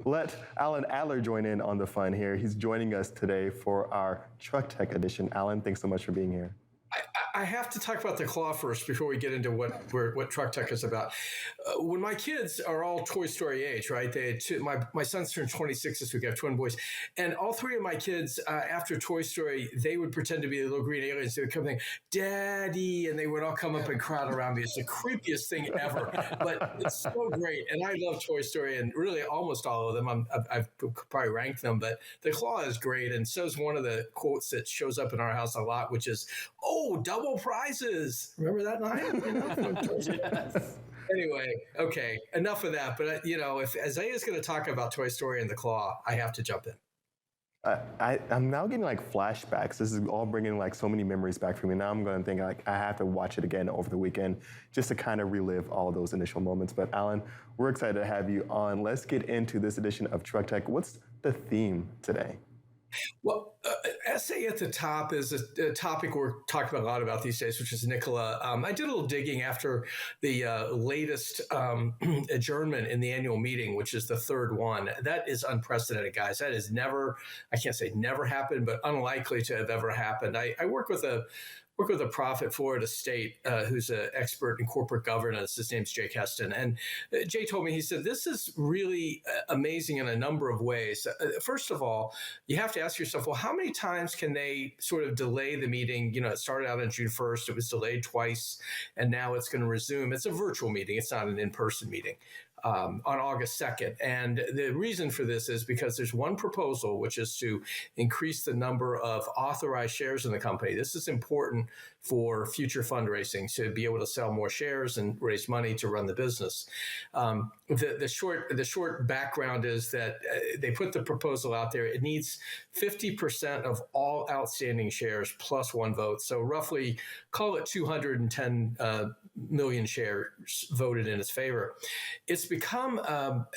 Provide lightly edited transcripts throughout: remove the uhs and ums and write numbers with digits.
Let Alan Adler join in on the fun here. He's joining us today for our Truck Tech edition. Alan, thanks so much for being here. I have to talk about the claw first before we get into what Truck Tech is about. When my kids are all Toy Story age, right? My son's turned 26 this week. I have twin boys, and all three of my kids after Toy Story, they would pretend to be the little green aliens. They would come in, "Daddy," and they would all come up and crowd around me. It's the creepiest thing ever, but it's so great. And I love Toy Story, and really almost all of them. I've probably ranked them, but the claw is great, and so is one of the quotes that shows up in our house a lot, which is, "Oh, double prizes." Remember that line? Yes. Anyway, okay, enough of that. But, if Isaiah's going to talk about Toy Story and the claw, I have to jump in. I'm now getting like flashbacks. This is all bringing like so many memories back for me. Now I'm going to think like I have to watch it again over the weekend just to kind of relive all those initial moments. But Alan, we're excited to have you on. Let's get into this edition of Truck Tech. What's the theme today? Well, essay at the top is a topic we're talking about a lot about these days, which is Nikola. I did a little digging after the latest adjournment in the annual meeting, which is the third one. That is unprecedented, guys. That is never, I can't say never happened, but unlikely to have ever happened. I work with a prof at Florida State who's an expert in corporate governance. His name's Jay Heston. And Jay told me, he said, this is really amazing in a number of ways. First of all, you have to ask yourself, well, how many times can they sort of delay the meeting? It started out on June 1st. It was delayed twice, and now it's going to resume. It's a virtual meeting. It's not an in-person meeting. On August 2nd. And the reason for this is because there's one proposal, which is to increase the number of authorized shares in the company. This is important for future fundraising, to be able to sell more shares and raise money to run the business. The short background is that they put the proposal out there. It needs 50% of all outstanding shares plus one vote. So roughly, call it 210 million shares voted in its favor. It's become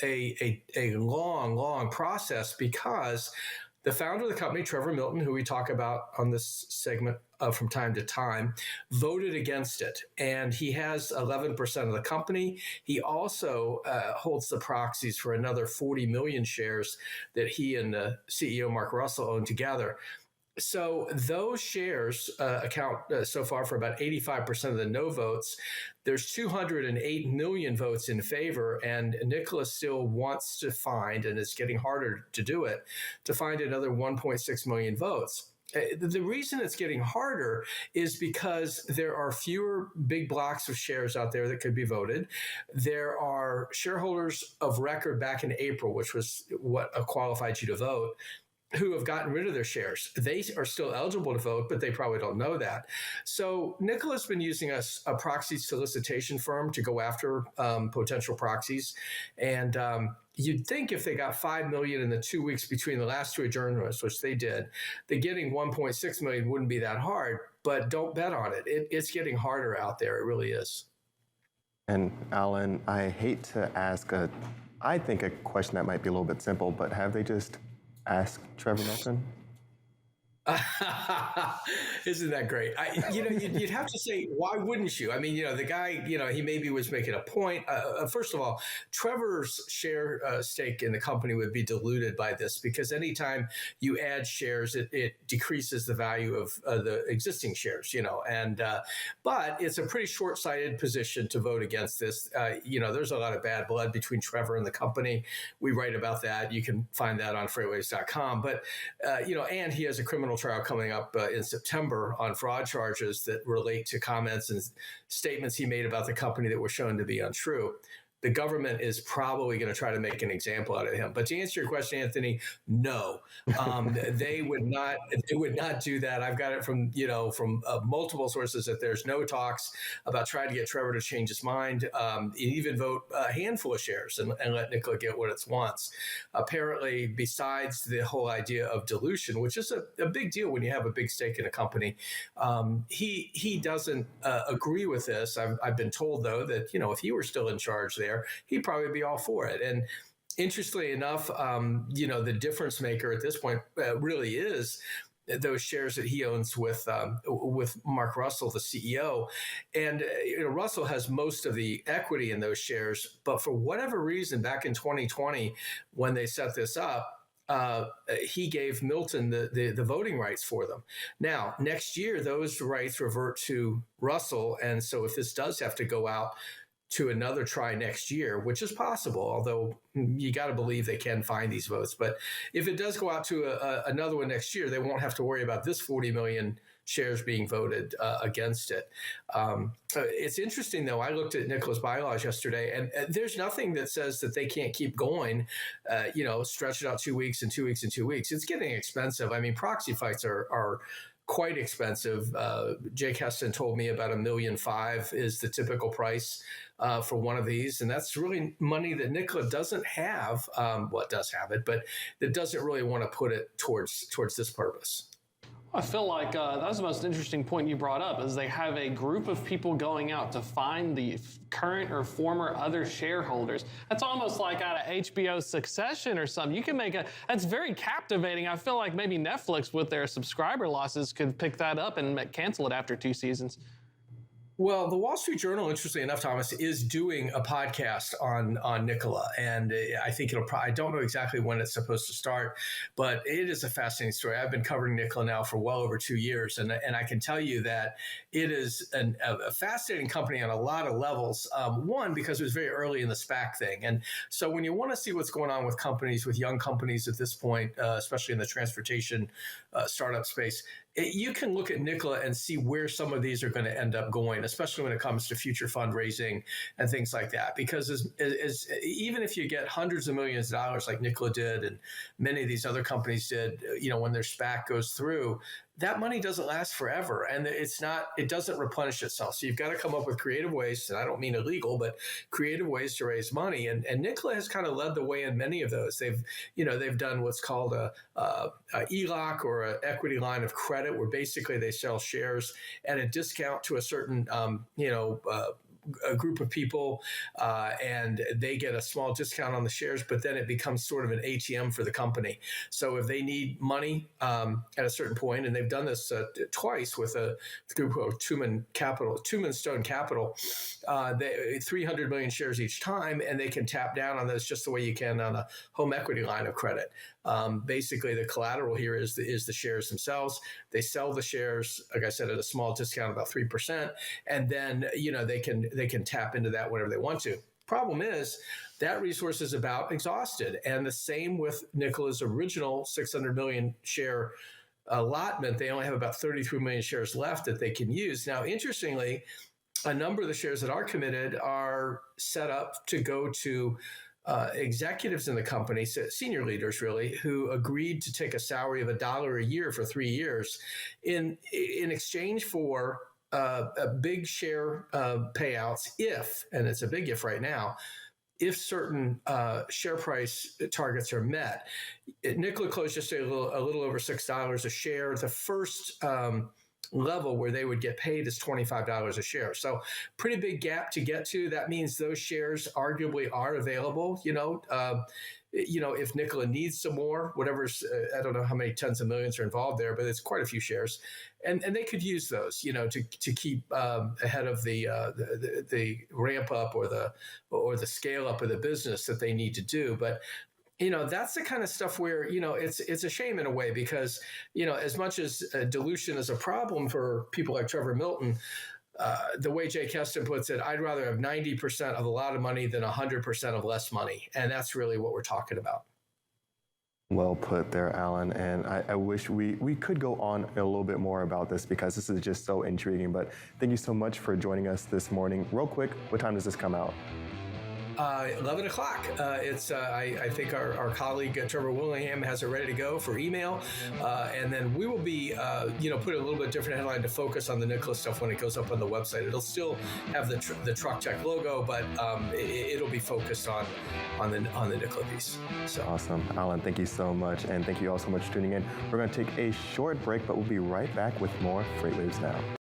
a long process because the founder of the company, Trevor Milton, who we talk about on this segment from time to time, voted against it. And he has 11% of the company. He also holds the proxies for another 40 million shares that he and the CEO, Mark Russell, own together. So those shares account so far for about 85% of the no votes. There's 208 million votes in favor, and Nikola still wants to find, and it's getting harder to do it, to find another 1.6 million votes. The reason it's getting harder is because there are fewer big blocks of shares out there that could be voted. There are shareholders of record back in April, which was what qualified you to vote, who have gotten rid of their shares. They are still eligible to vote, but they probably don't know that. So Nikola's been using a proxy solicitation firm to go after potential proxies. And you'd think if they got 5 million in the 2 weeks between the last two adjournments, which they did, that getting 1.6 million wouldn't be that hard, but don't bet on it. It's getting harder out there. It really is. And Alan, I hate to ask I think a question that might be a little bit simple, but have they just ask Trevor Milton? Isn't that great? You'd have to say, why wouldn't you? I mean, the guy, he maybe was making a point. First of all, Trevor's share stake in the company would be diluted by this, because anytime you add shares, it decreases the value of the existing shares, but it's a pretty short-sighted position to vote against this. There's a lot of bad blood between Trevor and the company. We write about that. You can find that on freightwaves.com. But, and he has a criminal trial coming up in September on fraud charges that relate to comments and statements he made about the company that were shown to be untrue. The government is probably going to try to make an example out of him. But to answer your question, Anthony, no, they would not. They would not do that. I've got it from multiple sources that there's no talks about trying to get Trevor to change his mind, even vote a handful of shares and let Nikola get what it wants. Apparently, besides the whole idea of dilution, which is a big deal when you have a big stake in a company, he doesn't agree with this. I've been told, though, that if he were still in charge there, he'd probably be all for it. And interestingly enough, the difference maker at this point really is those shares that he owns with Mark Russell, the CEO. And Russell has most of the equity in those shares, but for whatever reason, back in 2020, when they set this up, he gave Milton the voting rights for them. Now, next year, those rights revert to Russell. And so if this does have to go out to another try next year, which is possible, although you got to believe they can find these votes. But if it does go out to another one next year, they won't have to worry about this 40 million shares being voted against it. It's interesting, though. I looked at Nikola's bylaws yesterday, and there's nothing that says that they can't keep going, stretch it out 2 weeks and 2 weeks and 2 weeks. It's getting expensive. I mean, proxy fights are quite expensive. Jake Heston told me about $1.5 million is the typical price for one of these. And that's really money that Nikola doesn't have. It does have it, but that doesn't really want to put it towards this purpose. I feel like that was the most interesting point you brought up, is they have a group of people going out to find the current or former other shareholders. That's almost like out of HBO Succession or something. You can that's very captivating. I feel like maybe Netflix with their subscriber losses could pick that up and cancel it after 2 seasons. Well, the Wall Street Journal, interestingly enough, Thomas, is doing a podcast on Nikola, and I think I don't know exactly when it's supposed to start, but it is a fascinating story. I've been covering Nikola now for well over 2 years, and I can tell you that it is a fascinating company on a lot of levels. One, because it was very early in the SPAC thing, and so when you want to see what's going on with young companies at this point, especially in the transportation startup space, you can look at Nikola and see where some of these are going to end up going, especially when it comes to future fundraising and things like that. Because even if you get hundreds of millions of dollars like Nikola did and many of these other companies did, when their SPAC goes through, that money doesn't last forever, and it doesn't replenish itself. So you've got to come up with creative ways, and I don't mean illegal, but creative ways to raise money. And Nikola has kind of led the way in many of those. They've done what's called a ELOC, or an equity line of credit, where basically they sell shares at a discount to a certain a group of people, and they get a small discount on the shares, but then it becomes sort of an ATM for the company. So if they need money at a certain point, and they've done this twice with a group of Tumen Stone Capital, 300 million shares each time, and they can tap down on those just the way you can on a home equity line of credit. Basically, the collateral here is the shares themselves. They sell the shares, like I said, at a small discount, about 3%, and then they can tap into that whenever they want to. Problem is that resource is about exhausted, and the same with Nikola's original 600 million share allotment. They only have about 33 million shares left that they can use. Now, interestingly, a number of the shares that are committed are set up to go to executives in the company, senior leaders really, who agreed to take a salary of $1 a year for 3 years in exchange for a big share payouts if, and it's a big if right now, if certain share price targets are met. Nikola closed just a little over $6 a share. The first level where they would get paid is $25 a share. So pretty big gap to get to. That means those shares arguably are available, if Nikola needs some more, whatever's, I don't know how many tens of millions are involved there, but it's quite a few shares. And they could use those, to keep ahead of the ramp up or the scale up of the business that they need to do. But that's the kind of stuff where, it's a shame in a way, because, as much as dilution is a problem for people like Trevor Milton, the way Jake Heston puts it, I'd rather have 90% of a lot of money than 100% of less money. And that's really what we're talking about. Well put there, Alan. And I wish we could go on a little bit more about this, because this is just so intriguing. But thank you so much for joining us this morning. Real quick, what time does this come out? 11 o'clock. I think our colleague Trevor Willingham has it ready to go for email, and then we will be put a little bit different headline to focus on the Nikola stuff when it goes up on the website. It'll still have the Truck Tech logo, but it'll be focused on the Nikola piece. So awesome, Alan. Thank you so much, and thank you all so much for tuning in. We're going to take a short break, but we'll be right back with more Freight Waves Now.